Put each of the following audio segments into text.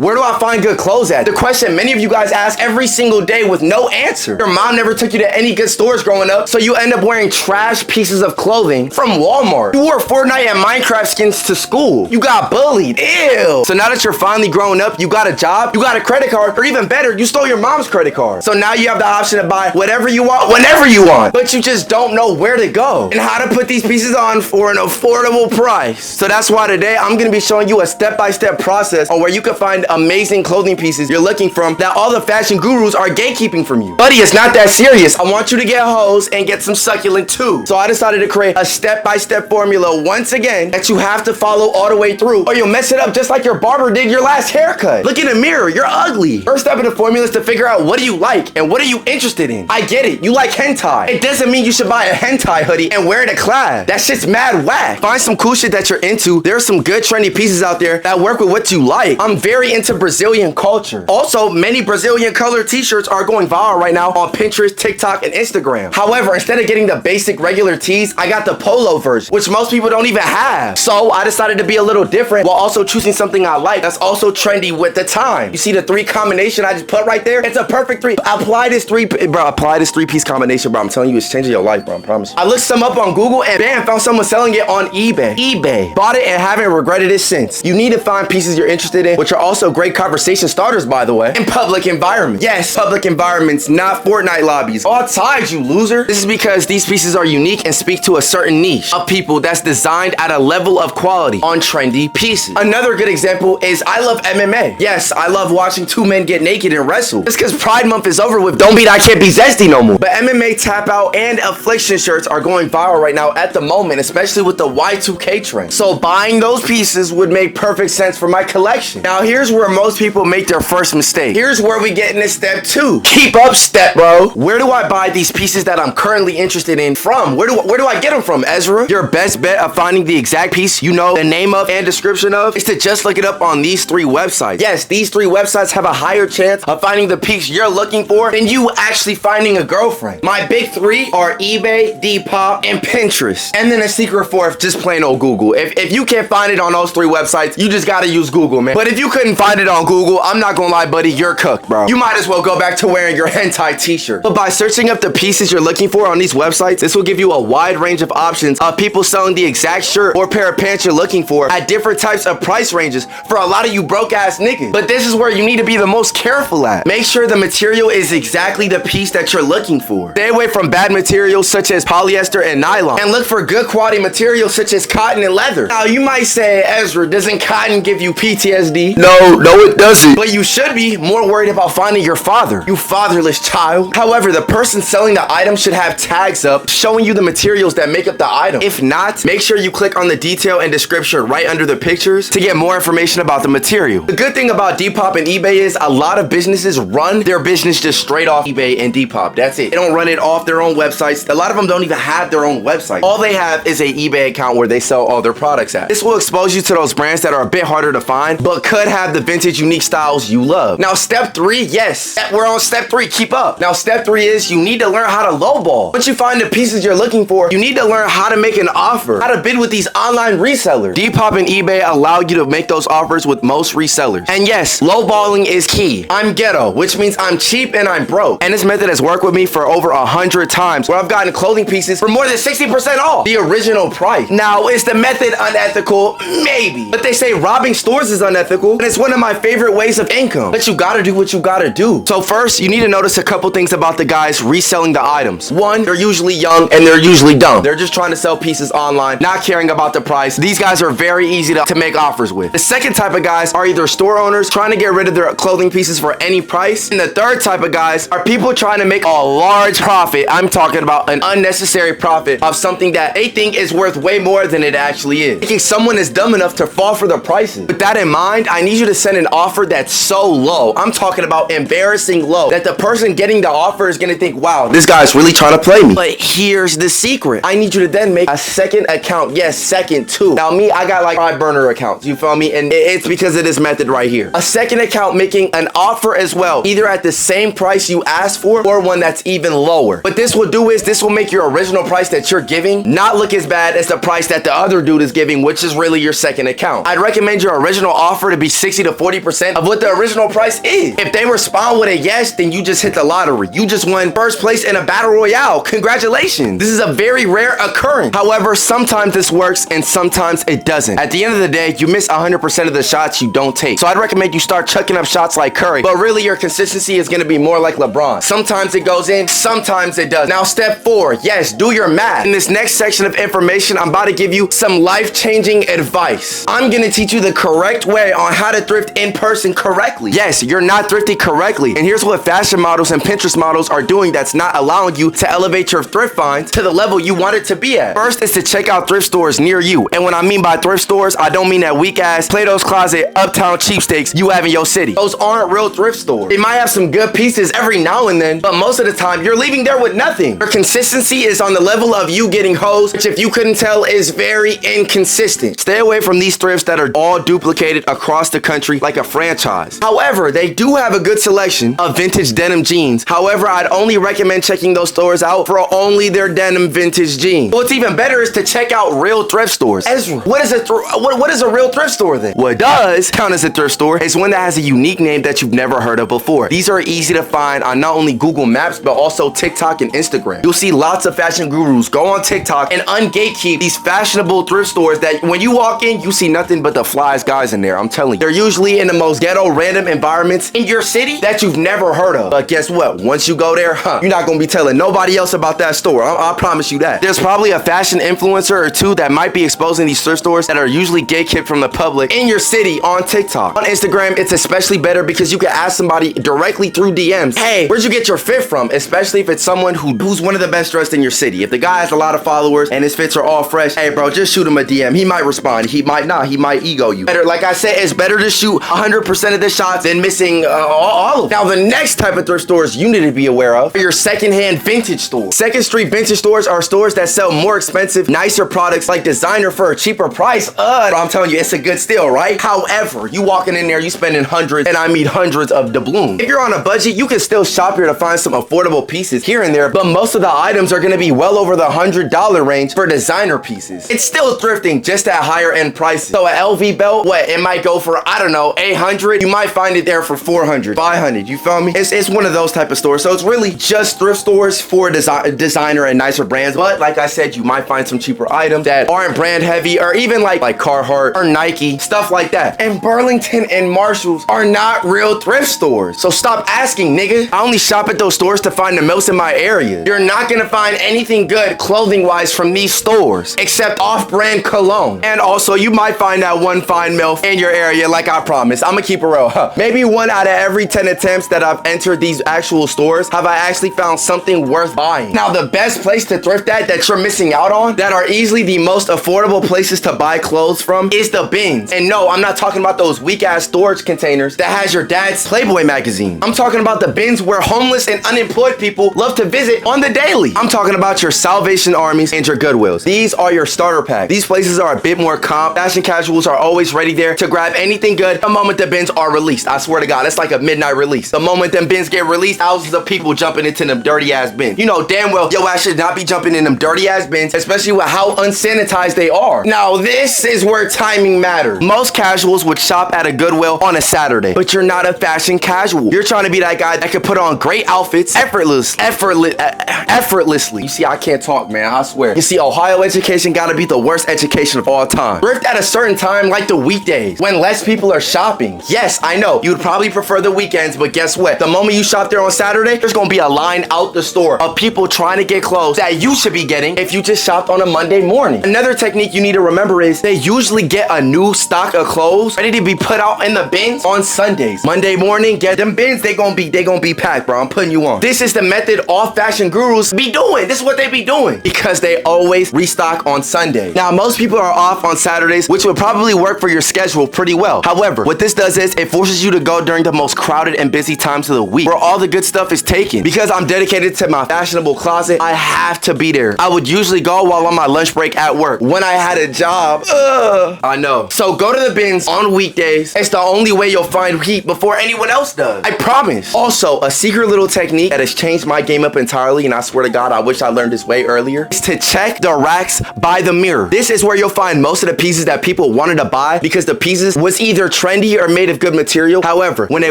Where do I find good clothes at? The question many of you guys ask every single day with no answer. Your mom never took you to any good stores growing up, so you end up wearing trash pieces of clothing from Walmart. You wore Fortnite and Minecraft skins to school. You got bullied. Ew. So now that you're finally growing up, you got a job, you got a credit card, or even better, you stole your mom's credit card. So now you have the option to buy whatever you want, whenever you want, but you just don't know where to go and how to put these pieces on for an affordable price. So that's why today I'm gonna be showing you a step-by-step process on where you can find amazing clothing pieces you're looking from that all the fashion gurus are gatekeeping from you. Buddy, it's not that serious. I want you to get hoes and get some succulent too. So I decided to create a step-by-step formula once again that you have to follow all the way through, or you'll mess it up just like your barber did your last haircut. Look in the mirror, you're ugly. First step in the formula is to figure out what do you like and what are you interested in. I get it, you like hentai. It doesn't mean you should buy a hentai hoodie and wear it to class. That shit's mad whack. Find some cool shit that you're into. There's some good trendy pieces out there that work with what you like. I'm very into Brazilian culture. Also, many Brazilian color t-shirts are going viral right now on Pinterest, TikTok, and Instagram. However, instead of getting the basic regular tees, I got the polo version, which most people don't even have. So I decided to be a little different while also choosing something I like that's also trendy with the time. You see the three combination I just put right there? It's a perfect three. Apply this three-piece combination, bro. I'm telling you, it's changing your life, bro. I promise. I looked some up on Google and bam, found someone selling it on eBay. Bought it and haven't regretted it since. You need to find pieces you're interested in, which are also great conversation starters, by the way, in public environments. Yes, public environments, not Fortnite lobbies. All tied, you loser. This is because these pieces are unique and speak to a certain niche of people that's designed at a level of quality on trendy pieces. Another good example is I love MMA. Yes, I love watching two men get naked and wrestle. Just because Pride Month is over with, don't mean I can't be zesty no more. But MMA tap out and affliction shirts are going viral right now at the moment, especially with the Y2K trend. So buying those pieces would make perfect sense for my collection. Now here's where most people make their first mistake. Here's where we get into step 2. Keep up step, bro. Where do I buy these pieces that I'm currently interested in from? Where do I get them from, Ezra? Your best bet of finding the exact piece you know the name of and description of is to just look it up on these 3 websites. Yes, these 3 websites have a higher chance of finding the piece you're looking for than you actually finding a girlfriend. My big 3 are eBay, Depop, and Pinterest. And then a secret 4th, just plain old Google. If you can't find it on those 3 websites, you just gotta use Google, man. But if you couldn't find it on Google, I'm not gonna lie, buddy, you're cooked, bro. You might as well go back to wearing your hentai t-shirt. But by searching up the pieces you're looking for on these websites, this will give you a wide range of options of people selling the exact shirt or pair of pants you're looking for at different types of price ranges for a lot of you broke ass niggas. But this is where you need to be the most careful at. Make sure the material is exactly the piece that you're looking for. Stay away from bad materials such as polyester and nylon, and look for good quality materials such as cotton and leather. Now you might say, Ezra, doesn't cotton give you PTSD? No, it doesn't. But you should be more worried about finding your father, you fatherless child. However, the person selling the item should have tags up showing you the materials that make up the item. If not, make sure you click on the detail and description right under the pictures to get more information about the material. The good thing about Depop and eBay is a lot of businesses run their business just straight off eBay and Depop. That's it. They don't run it off their own websites. A lot of them don't even have their own website. All they have is a eBay account where they sell all their products at. This will expose you to those brands that are a bit harder to find, but could have the vintage unique styles you love. Now step 3, yes, we're on step 3, keep up. Now step 3 is you need to learn how to lowball. Once you find the pieces you're looking for, you need to learn how to make an offer, how to bid with these online resellers. Depop and eBay allow you to make those offers with most resellers. And yes, lowballing is key. I'm ghetto, which means I'm cheap and I'm broke. And this method has worked with me for over 100 times where I've gotten clothing pieces for more than 60% off the original price. Now, is the method unethical? Maybe. But they say robbing stores is unethical, and it's one of my favorite ways of income. But you gotta do what you gotta do. So first, you need to notice a couple things about the guys reselling the items. 1, they're usually young and they're usually dumb. They're just trying to sell pieces online, not caring about the price. These guys are very easy to make offers with. The second type of guys are either store owners trying to get rid of their clothing pieces for any price. And the third type of guys are people trying to make a large profit. I'm talking about an unnecessary profit of something that they think is worth way more than it actually is. Thinking someone is dumb enough to fall for the prices. With that in mind, I need you to send an offer that's so low. I'm talking about embarrassing low, that the person getting the offer is gonna think, wow, this guy's really trying to play me. But here's the secret. I need you to then make a second account. Yes, second too. Now me, I got like 5 burner accounts. You feel me? And it's because of this method right here. A second account making an offer as well, either at the same price you asked for or one that's even lower. What this will do is this will make your original price that you're giving not look as bad as the price that the other dude is giving, which is really your second account. I'd recommend your original offer to be 60 to to 40% of what the original price is. If they respond with a yes, then you just hit the lottery. You just won first place in a battle royale. Congratulations. This is a very rare occurrence. However, sometimes this works and sometimes it doesn't. At the end of the day, you miss 100% of the shots you don't take. So I'd recommend you start chucking up shots like Curry, but really your consistency is going to be more like LeBron. Sometimes it goes in, sometimes it does. Now, step 4, yes, do your math. In this next section of information, I'm about to give you some life-changing advice. I'm going to teach you the correct way on how to thrift in person correctly. Yes, you're not thrifting correctly. And here's what fashion models and Pinterest models are doing that's not allowing you to elevate your thrift finds to the level you want it to be at. First is to check out thrift stores near you. And when I mean by thrift stores, I don't mean that weak-ass Plato's Closet, Uptown cheapsteaks you have in your city. Those aren't real thrift stores. They might have some good pieces every now and then, but most of the time, you're leaving there with nothing. Your consistency is on the level of you getting hosed, which if you couldn't tell is very inconsistent. Stay away from these thrifts that are all duplicated across the country like a franchise. However, they do have a good selection of vintage denim jeans. However, I'd only recommend checking those stores out for only their denim vintage jeans. What's even better is to check out real thrift stores. Ezra, what is a real thrift store then? What does count as a thrift store is one that has a unique name that you've never heard of before. These are easy to find on not only Google Maps, but also TikTok and Instagram. You'll see lots of fashion gurus go on TikTok and ungatekeep these fashionable thrift stores that when you walk in, you see nothing but the flyest guys in there. I'm telling you. They're usually in the most ghetto random environments in your city that you've never heard of. But guess what? Once you go there, you're not gonna be telling nobody else about that store. I promise you that. There's probably a fashion influencer or two that might be exposing these thrift stores that are usually gatekept from the public in your city on TikTok. On Instagram, it's especially better because you can ask somebody directly through DMs, hey, where'd you get your fit from? Especially if it's someone who's one of the best dressed in your city. If the guy has a lot of followers and his fits are all fresh, hey bro, just shoot him a DM. He might respond. He might not. He might ego you. Better, like I said, it's better to shoot 100% of the shots than missing all of them. Now, the next type of thrift stores you need to be aware of are your secondhand vintage stores. Second Street vintage stores are stores that sell more expensive, nicer products like designer for a cheaper price. I'm telling you, it's a good steal, right? However, you walking in there, you spending hundreds, and I mean hundreds of doubloons. If you're on a budget, you can still shop here to find some affordable pieces here and there, but most of the items are gonna be well over the $100 range for designer pieces. It's still thrifting, just at higher end prices. So an LV belt, it might go for, I don't know, 800. You might find it there for 400, 500. You feel me? It's one of those type of stores. So it's really just thrift stores for designer and nicer brands. But like I said, you might find some cheaper items that aren't brand heavy, or even like Carhartt or Nike, stuff like that. And Burlington and Marshalls are not real thrift stores. So stop asking, nigga. I only shop at those stores to find the most in my area. You're not gonna find anything good clothing wise from these stores except off-brand cologne. And also, you might find that one fine MILF in your area, like I promised. I'm gonna keep it real. Maybe 1 out of every 10 attempts that I've entered these actual stores have I actually found something worth buying. Now, the best place to thrift at that you're missing out on, that are easily the most affordable places to buy clothes from, is the bins. And no, I'm not talking about those weak-ass storage containers that has your dad's Playboy magazine. I'm talking about the bins where homeless and unemployed people love to visit on the daily. I'm talking about your Salvation Armies and your Goodwills. These are your starter packs. These places are a bit more calm. Fashion casuals are always ready there to grab anything good the moment the bins are released. I swear to God, it's like a midnight release. The moment them bins get released, thousands of people jumping into them dirty ass bins. You know damn well your ass should not be jumping in them dirty ass bins, especially with how unsanitized they are. Now, this is where timing matters. Most casuals would shop at a Goodwill on a Saturday, but you're not a fashion casual. You're trying to be that guy that could put on great outfits effortlessly. You see, I can't talk, man, I swear. You see, Ohio education gotta be the worst education of all time. Thrift at a certain time, like the weekdays, when less people are shopping. Yes, I know, you'd probably prefer the weekends, but guess what? The moment you shop there on Saturday, there's gonna be a line out the store of people trying to get clothes that you should be getting if you just shopped on a Monday morning. Another technique you need to remember is they usually get a new stock of clothes ready to be put out in the bins on Sundays. Monday morning, get them bins, they gonna be packed, bro. I'm putting you on. This is the method all fashion gurus be doing. This is what they be doing because they always restock on Sunday. Now, most people are off on Saturdays, which would probably work for your schedule pretty well. However, what this does is it forces you to go during the most crowded and busy times of the week where all the good stuff is taken. Because I'm dedicated to my fashionable closet, I have to be there. I would usually go while on my lunch break at work. When I had a job, I know. So go to the bins on weekdays. It's the only way you'll find heat before anyone else does. I promise. Also, a secret little technique that has changed my game up entirely, and I swear to God, I wish I learned this way earlier, is to check the racks by the mirror. This is where you'll find most of the pieces that people wanted to buy because the pieces was either trendy or made of good material. However, when they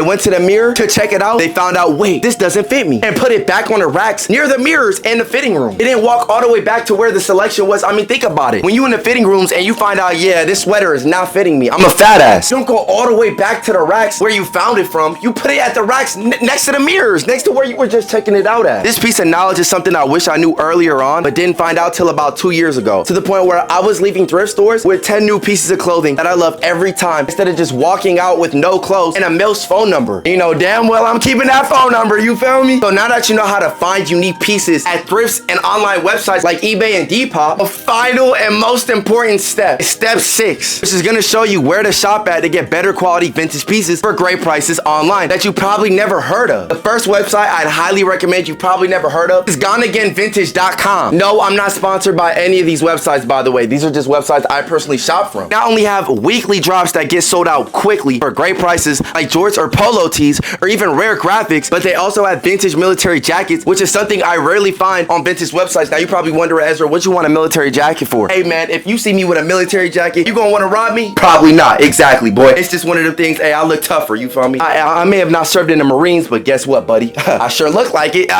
went to the mirror to check it out, they found out, wait, this doesn't fit me, and put it back on the racks near the mirrors and the fitting room. It didn't walk all the way back to where the selection was. I mean, think about it. When you in the fitting rooms and you find out, yeah, this sweater is not fitting me, I'm a fat ass. You don't go all the way back to the racks where you found it from. You put it at the racks next to the mirrors, next to where you were just checking it out at. This piece of knowledge is something I wish I knew earlier on, but didn't find out till about 2 years ago, to the point where I was leaving thrift stores with 10 new pieces of clothing that I love every time, instead of just walking out with no clothes and a MILF's phone number. You know damn well I'm keeping that phone number, you feel me? So now that you know how to find unique pieces at thrifts and online websites like eBay and Depop, a final and most important step is step 6, which is gonna show you where to shop at to get better quality vintage pieces for great prices online that you probably never heard of. The first website I'd highly recommend you probably never heard of is GoneAgainVintage.com. No, I'm not sponsored by any of these websites, by the way. These are just websites I personally shop from. Not only have weekly drops that get sold out quickly for great prices like jorts or polo tees or even rare graphics, but they also have vintage military jackets, which is something I rarely find on vintage websites. Now you probably wonder, Ezra, what you want a military jacket for? Hey man, if you see me with a military jacket, you gonna want to rob me? Probably not. Exactly, boy. It's just one of them things. Hey, I look tougher, you feel me? I may have not served in the Marines, but guess what, buddy? I sure look like it.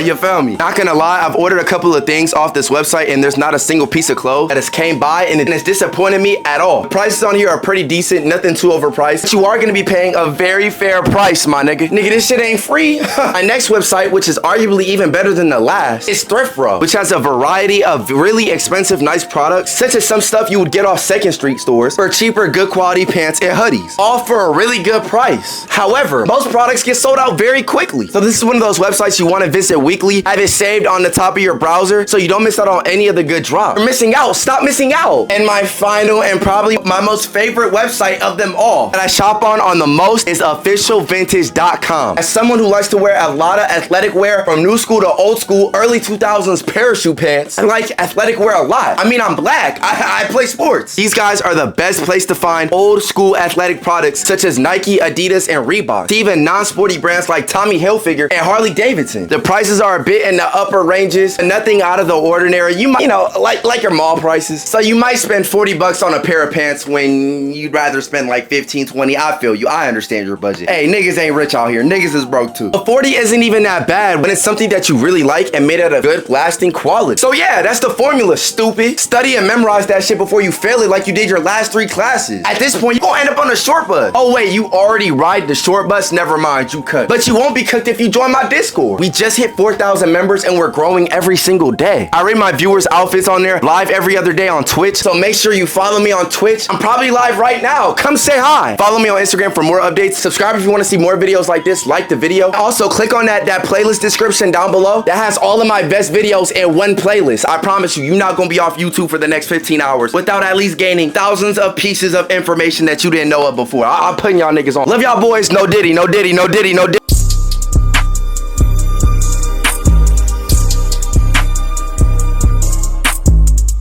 You feel me? Not gonna lie, I've ordered a couple of things off this website and there's not a single piece of clothes that has came by and it's disappointed me at all. The prices on here are pretty decent, nothing too overpriced, but you are gonna be paying a very fair price, my nigga. Nigga, this shit ain't free. My next website, which is arguably even better than the last, is Thrift, which has a variety of really expensive, nice products, such as some stuff you would get off Second Street stores for cheaper, good quality pants and hoodies, all for a really good price. However, most products get sold out very quickly. So this is one of those websites you want to visit weekly, have it saved on the top of your browser so you don't miss out on any of the good drops. You're missing out. Stop missing out. And my final and probably my most favorite website of them all that I shop on the most is officialvintage.com. As someone who likes to wear a lot of athletic wear from new school to old school, early 2000s parachute pants, I like athletic wear a lot. I mean, I'm black. I play sports. These guys are the best place to find old school athletic products such as Nike, Adidas, and Reebok, to even non-sporty brands like Tommy Hilfiger and Harley Davidson. The prices are a bit in the upper ranges, nothing out of the ordinary. You might, you know, like your mall prices. So you might spend 40 bucks on a pair of pants when you'd rather spend like 15, 20. I feel you. I understand your budget. Hey, niggas ain't rich out here. Niggas is broke too. But 40 isn't even that bad when it's something that you really like and made at a good, lasting quality. So yeah, that's the formula, stupid. Study and memorize that shit before you fail it like you did your last 3 classes. At this point, you're gonna end up on a short bus. Oh wait, you already ride the short bus? Never mind, you cut. But you won't be cooked if you join my Discord. We just hit 4,000 members and we're growing every single day. I rate my viewers' outfits on there live every other day on Twitch, so make sure you follow me on Twitch. I'm probably live right now. Come say hi. Follow me on Instagram for more updates. Subscribe if you want to see more videos like this. Like the video. Also, click on that playlist description down below. That has all of my best videos in one playlist. I promise you, you're not gonna be off YouTube for the next 15 hours without at least gaining thousands of pieces of information that you didn't know of before. I'm putting y'all niggas on. Love y'all boys. No Diddy, no Diddy, no Diddy, no Diddy.